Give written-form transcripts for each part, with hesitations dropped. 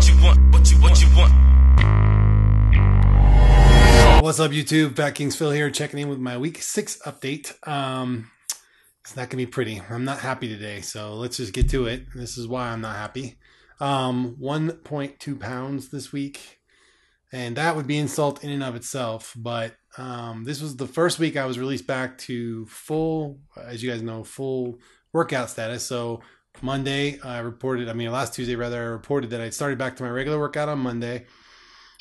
What's up, YouTube? FatKings Phil here, checking in with my week 6 update. It's not gonna be pretty. I'm not happy today, so let's just get to it. This is why I'm not happy. 1.2 pounds this week, and that would be insult in and of itself. But this was the first week I was released back to full, as you guys know, full workout status. So Monday, last Tuesday rather, I reported that I started back to my regular workout on Monday.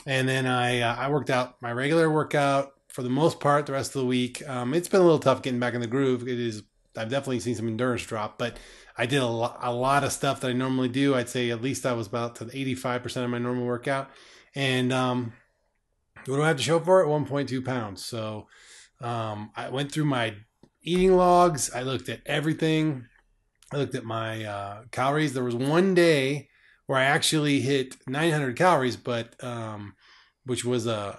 And then I worked out my regular workout for the most part the rest of the week. It's been a little tough getting back in the groove. I've definitely seen some endurance drop, but I did a lot of stuff that I normally do. I'd say at least I was about to 85% of my normal workout. And what do I have to show for it? 1.2 pounds. So I went through my eating logs. I looked at everything. I looked at my calories. There was one day where I actually hit 900 calories, but which was a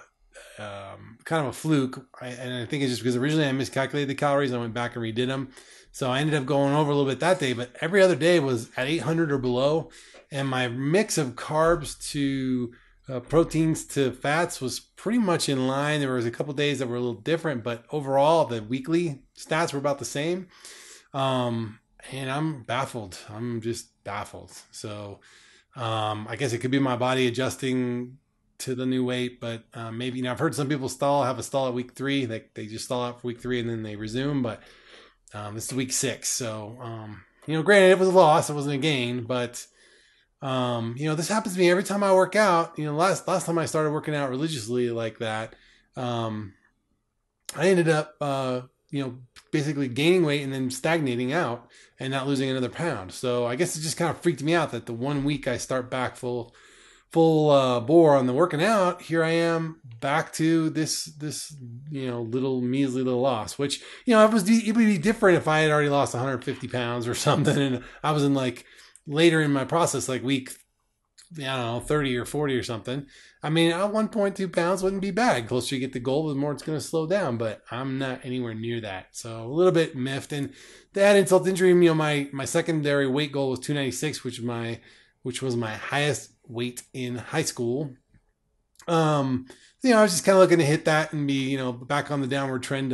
kind of a fluke. And I think it's just because originally I miscalculated the calories and I went back and redid them. So I ended up going over a little bit that day, but every other day was at 800 or below. And my mix of carbs to proteins to fats was pretty much in line. There was a couple days that were a little different, but overall the weekly stats were about the same. And I'm baffled. I'm just baffled. So I guess it could be my body adjusting to the new weight, but maybe, I've heard some people have a stall at week 3. They just stall out for week 3 and then they resume, but this is week 6. So, granted it was a loss, it wasn't a gain, but this happens to me every time I work out. Last time I started working out religiously like that, I ended up, basically gaining weight and then stagnating out and not losing another pound. So I guess it just kind of freaked me out that the 1 week I start back full bore on the working out, here I am back to this little measly little loss, which, it would be different if I had already lost 150 pounds or something. And I was in later in my process, week, 30 or 40 or something. I mean, 1.2 pounds wouldn't be bad. Closer you get the goal, the more it's going to slow down, but I'm not anywhere near that. So a little bit miffed. And to add insult to injury, my secondary weight goal was 296, which was my highest weight in high school. I was just kind of looking to hit that and be, back on the downward trend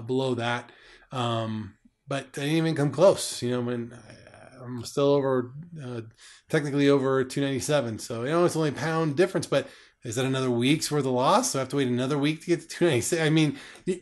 below that. But I didn't even come close, when I'm still technically over 297. So, it's only a pound difference, but is that another week's worth of loss? So I have to wait another week to get to 296. I mean,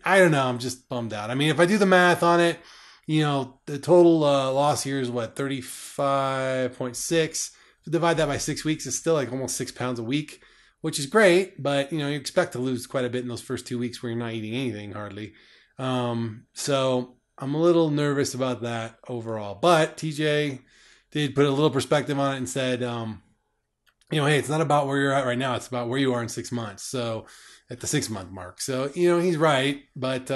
I don't know. I'm just bummed out. I mean, if I do the math on it, the total loss here is 35.6. Divide that by 6 weeks is still almost 6 pounds a week, which is great. But, you expect to lose quite a bit in those first 2 weeks where you're not eating anything hardly. So I'm a little nervous about that overall, but TJ did put a little perspective on it and said, hey, it's not about where you're at right now. It's about where you are in 6 months. So at the 6-month mark. So, he's right, but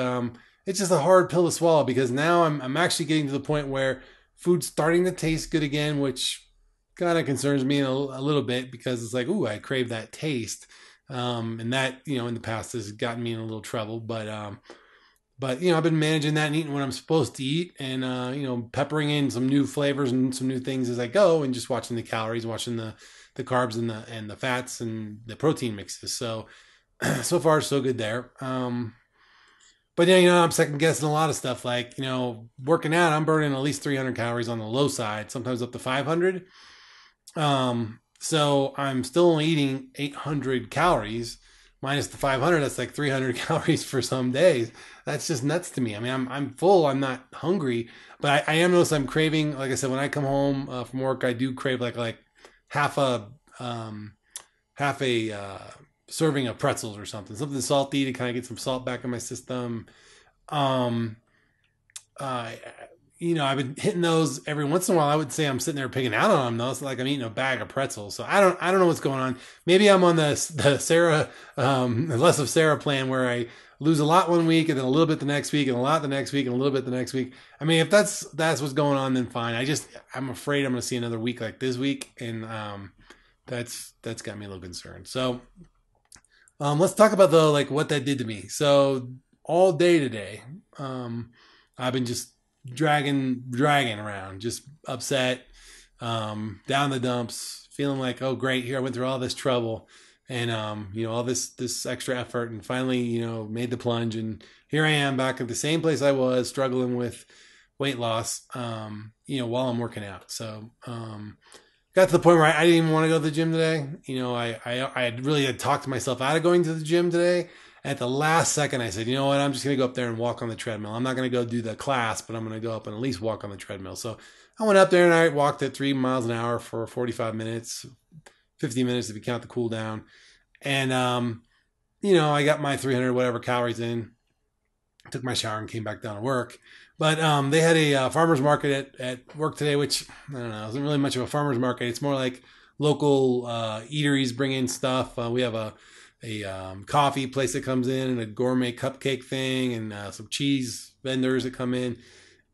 it's just a hard pill to swallow because now I'm actually getting to the point where food's starting to taste good again, which kind of concerns me a little bit because it's ooh, I crave that taste. And that, in the past has gotten me in a little trouble, but I've been managing that and eating what I'm supposed to eat and, peppering in some new flavors and some new things as I go and just watching the calories, watching the carbs and the fats and the protein mixes. So, so far so good there. But I'm second guessing a lot of stuff working out, I'm burning at least 300 calories on the low side, sometimes up to 500. So I'm still only eating 800 calories minus the 500. That's 300 calories for some days. That's just nuts to me. I mean, I'm full. I'm not hungry, but I am noticing I'm craving. Like I said, when I come home from work, I do crave like half a serving of pretzels or something salty to kind of get some salt back in my system. I've been hitting those every once in a while. I would say I'm sitting there picking out on them though. It's like I'm eating a bag of pretzels. So I don't know what's going on. Maybe I'm on the Sarah, less of Sarah plan where I lose a lot 1 week and then a little bit the next week and a lot the next week and a little bit the next week. I mean, if that's what's going on, then fine. I'm afraid I'm going to see another week like this week. And, that's got me a little concerned. So, let's talk about what that did to me. So all day today, I've been just dragging around, just upset, down the dumps, feeling like, oh great, here I went through all this trouble and all this extra effort, and finally made the plunge, and here I am back at the same place I was, struggling with weight loss while I'm working out. So got to the point where I didn't even want to go to the gym today. I had talked myself out of going to the gym today. At the last second, I said, you know what, I'm just going to go up there and walk on the treadmill. I'm not going to go do the class, but I'm going to go up and at least walk on the treadmill. So I went up there and I walked at 3 miles an hour for 45 minutes, 50 minutes if you count the cool down. And, I got my 300 whatever calories in, took my shower and came back down to work. But they had a farmer's market at work today, which, I don't know, isn't really much of a farmer's market. It's more like local eateries bring in stuff. We have a coffee place that comes in, and a gourmet cupcake thing, and some cheese vendors that come in.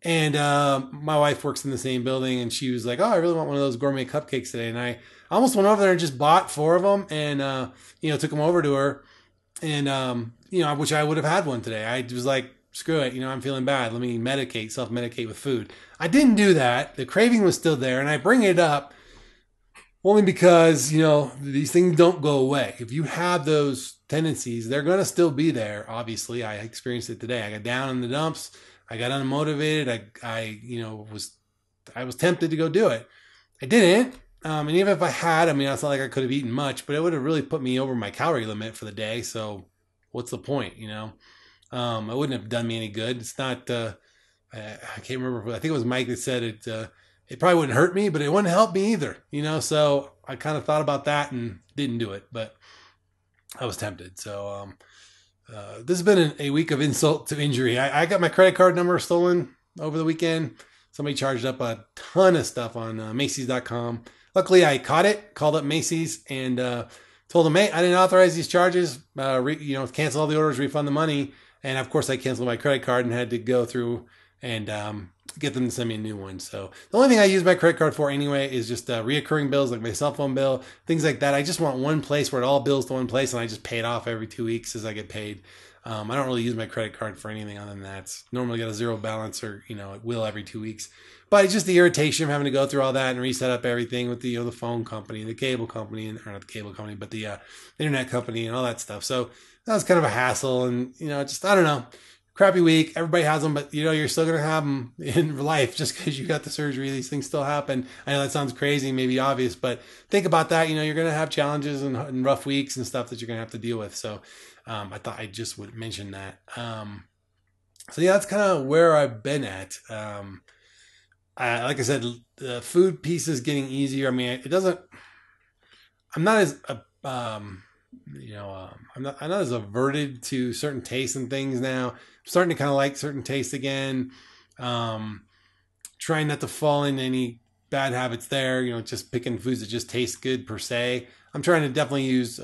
And my wife works in the same building, and she was like, oh, I really want one of those gourmet cupcakes today. And I almost went over there and just bought 4 of them and, took them over to her. And, which I would have had one today. I was like, screw it, I'm feeling bad. Let me self-medicate with food. I didn't do that. The craving was still there, and I bring it up only because, these things don't go away. If you have those tendencies, they're going to still be there. Obviously, I experienced it today. I got down in the dumps. I got unmotivated. I was tempted to go do it. I didn't. And even if I had, it's not like I could have eaten much, but it would have really put me over my calorie limit for the day. So what's the point, It wouldn't have done me any good. It's not, I can't remember. I think it was Mike that said it probably wouldn't hurt me, but it wouldn't help me either, So I kind of thought about that and didn't do it, but I was tempted. So, this has been a week of insult to injury. I got my credit card number stolen over the weekend. Somebody charged up a ton of stuff on Macy's.com. Luckily, I caught it, called up Macy's, and told them, hey, I didn't authorize these charges. Cancel all the orders, refund the money. And of course, I canceled my credit card and had to go through and get them to send me a new one. So the only thing I use my credit card for anyway is just reoccurring bills, like my cell phone bill, things like that. I just want one place where it all bills to one place, and I just pay it off every 2 weeks as I get paid. I don't really use my credit card for anything other than that. It's normally got a zero balance, or it will every 2 weeks. But it's just the irritation of having to go through all that and reset up everything with the phone company, the cable company, or not the cable company, but the internet company and all that stuff. So that was kind of a hassle, and just, I don't know, crappy week. Everybody has them, but you're still going to have them in life just because you got the surgery. These things still happen. I know that sounds crazy, maybe obvious, but think about that. You're going to have challenges and rough weeks and stuff that you're going to have to deal with. So I thought I just would mention that. So yeah, that's kind of where I've been at. Like I said, the food piece is getting easier. It doesn't, I'm not as, I'm not as averted to certain tastes and things now. I'm starting to kind of like certain tastes again. Trying not to fall into any bad habits there, just picking foods that just taste good per se. I'm trying to definitely use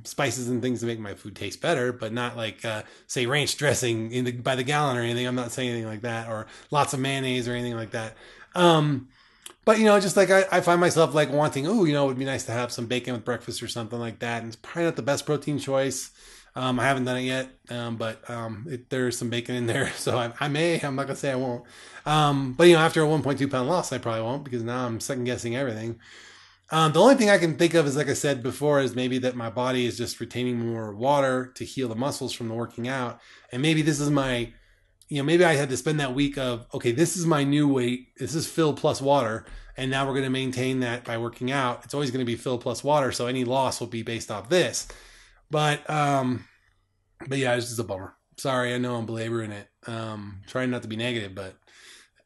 spices and things to make my food taste better, but not like, say, ranch dressing by the gallon or anything. I'm not saying anything like that, or lots of mayonnaise or anything like that. But just like I find myself like wanting, it would be nice to have some bacon with breakfast or something like that. And it's probably not the best protein choice. I haven't done it yet, but there's some bacon in there, so I may. I'm not gonna say I won't. But after a 1.2 pound loss, I probably won't, because now I'm second guessing everything. The only thing I can think of is, like I said before, is maybe that my body is just retaining more water to heal the muscles from the working out, and maybe this is my. Maybe I had to spend that week of, okay, this is my new weight. This is fill plus water. And now we're going to maintain that by working out. It's always going to be fill plus water. So any loss will be based off this. But yeah, it's just a bummer. Sorry, I know I'm belaboring it. Trying not to be negative, but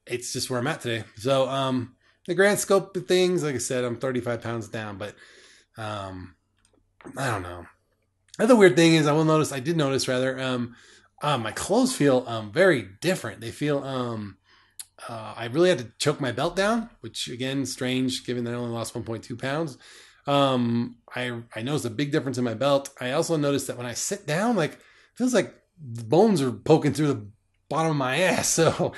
it's just where I'm at today. So the grand scope of things, like I said, I'm 35 pounds down, but I don't know. Another weird thing is I did notice my clothes feel very different. They feel I really had to choke my belt down, which again, strange given that I only lost 1.2 pounds. I noticed a big difference in my belt. I also noticed that when I sit down, it feels like the bones are poking through the bottom of my ass. So,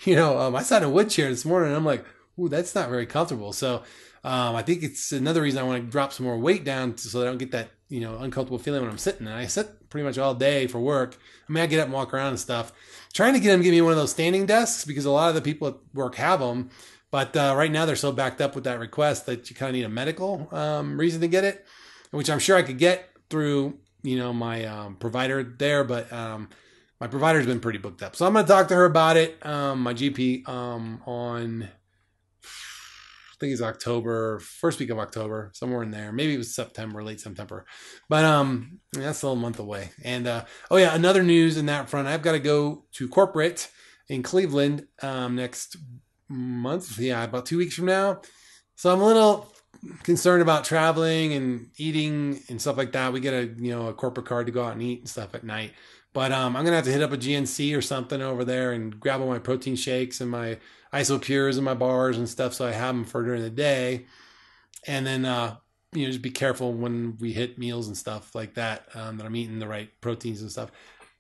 I sat in a wood chair this morning and I'm like, ooh, that's not very comfortable. So, I think it's another reason I want to drop some more weight down so that I don't get that, uncomfortable feeling when I'm sitting. And I sit pretty much all day for work. I get up and walk around and stuff. Trying to get them to give me one of those standing desks, because a lot of the people at work have them, But right now they're so backed up with that request that you kind of need a medical reason to get it, which I'm sure I could get through, my provider there. But my provider's been pretty booked up. So I'm going to talk to her about it. My GP on, I think it's October, first week of October, somewhere in there. Maybe it was September, late September. But that's still a month away. And oh yeah, another news in that front. I've got to go to corporate in Cleveland next month. Yeah, about 2 weeks from now. So I'm a little concerned about traveling and eating and stuff like that. We get a corporate card to go out and eat and stuff at night. But I'm gonna have to hit up a GNC or something over there and grab all my protein shakes and my isopures and my bars and stuff, so I have them for during the day. And then just be careful when we hit meals and stuff like that, that I'm eating the right proteins and stuff.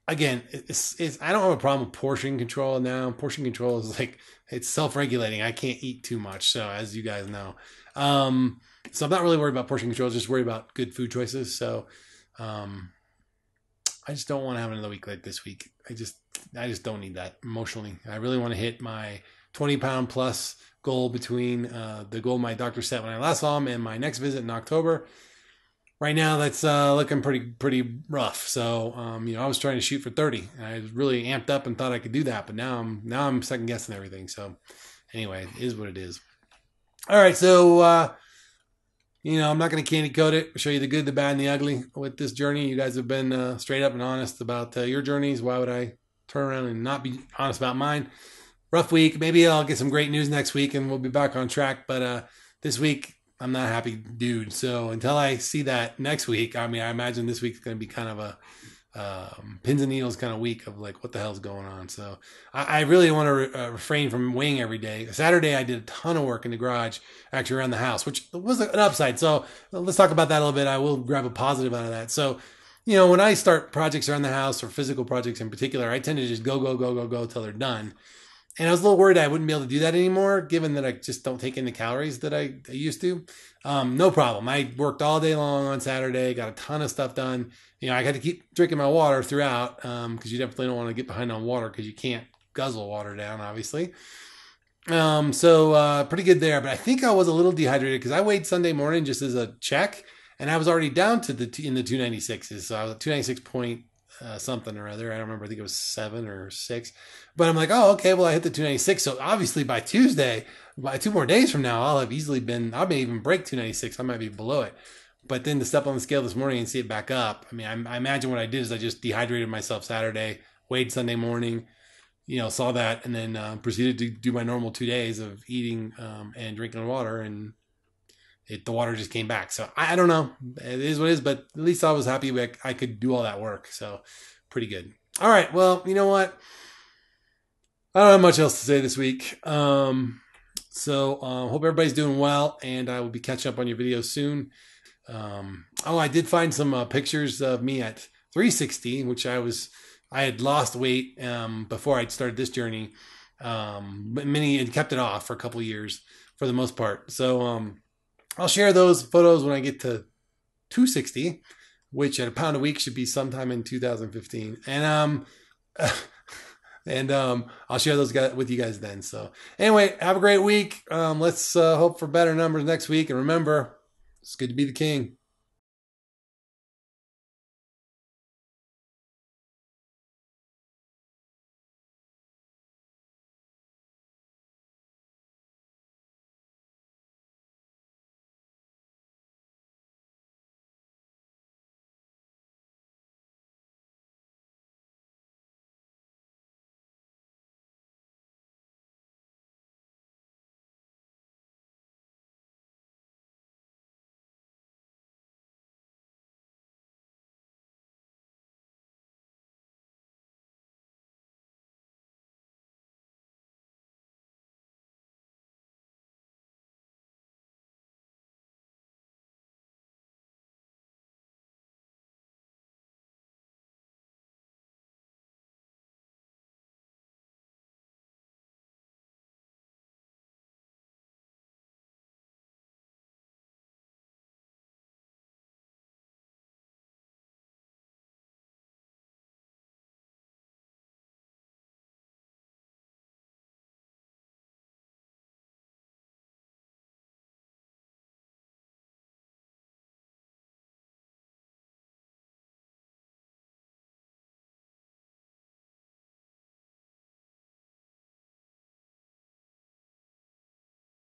Again, it's I don't have a problem with portion control now. Portion control is like, it's self-regulating. I can't eat too much, so as you guys know. So I'm not really worried about portion control, just worried about good food choices. So I just don't want to have another week like this week. I just don't need that emotionally. I really want to hit my 20-pound plus goal between the goal my doctor set when I last saw him and my next visit in October. Right now, that's looking pretty rough. So, I was trying to shoot for 30. I was really amped up and thought I could do that, but now I'm second guessing everything. So, anyway, it is what it is. All right, so I'm not going to candy coat it. I'll show you the good, the bad, and the ugly with this journey. You guys have been straight up and honest about your journeys. Why would I turn around and not be honest about mine? Rough week. Maybe I'll get some great news next week and we'll be back on track. But this week, I'm not a happy dude. So until I see that next week, I imagine this week's going to be kind of a pins and needles kind of week of like, what the hell's going on? So I really want to refrain from weighing every day. Saturday, I did a ton of work in the garage, actually around the house, which was an upside. So let's talk about that a little bit. I will grab a positive out of that. So, when I start projects around the house or physical projects in particular, I tend to just go till they're done. And I was a little worried I wouldn't be able to do that anymore, given that I just don't take in the calories that I used to. No problem. I worked all day long on Saturday, got a ton of stuff done. I had to keep drinking my water throughout because you definitely don't want to get behind on water because you can't guzzle water down, obviously. So pretty good there. But I think I was a little dehydrated because I weighed Sunday morning just as a check, and I was already down to in the 296s. So I was at 296 point something or other. I don't remember. I think it was 7 or 6. But I'm like, oh, okay, well, I hit the 296. So obviously by Tuesday, by 2 more days from now, I may even break 296. I might be below it. But then to step on the scale this morning and see it back up, I imagine what I did is I just dehydrated myself Saturday, weighed Sunday morning, saw that, and then proceeded to do my normal 2 days of eating and drinking water, and the water just came back. So I don't know. It is what it is, but at least I was happy I could do all that work. So pretty good. All right. Well, you know what? I don't have much else to say this week. So hope everybody's doing well, and I will be catching up on your videos soon. I did find some pictures of me at 360, which I had lost weight before I started this journey. But many had kept it off for a couple of years for the most part. So I'll share those photos when I get to 260, which at a pound a week should be sometime in 2015. And I'll share those with you guys then. So anyway, have a great week. Let's hope for better numbers next week. And remember, it's good to be the king.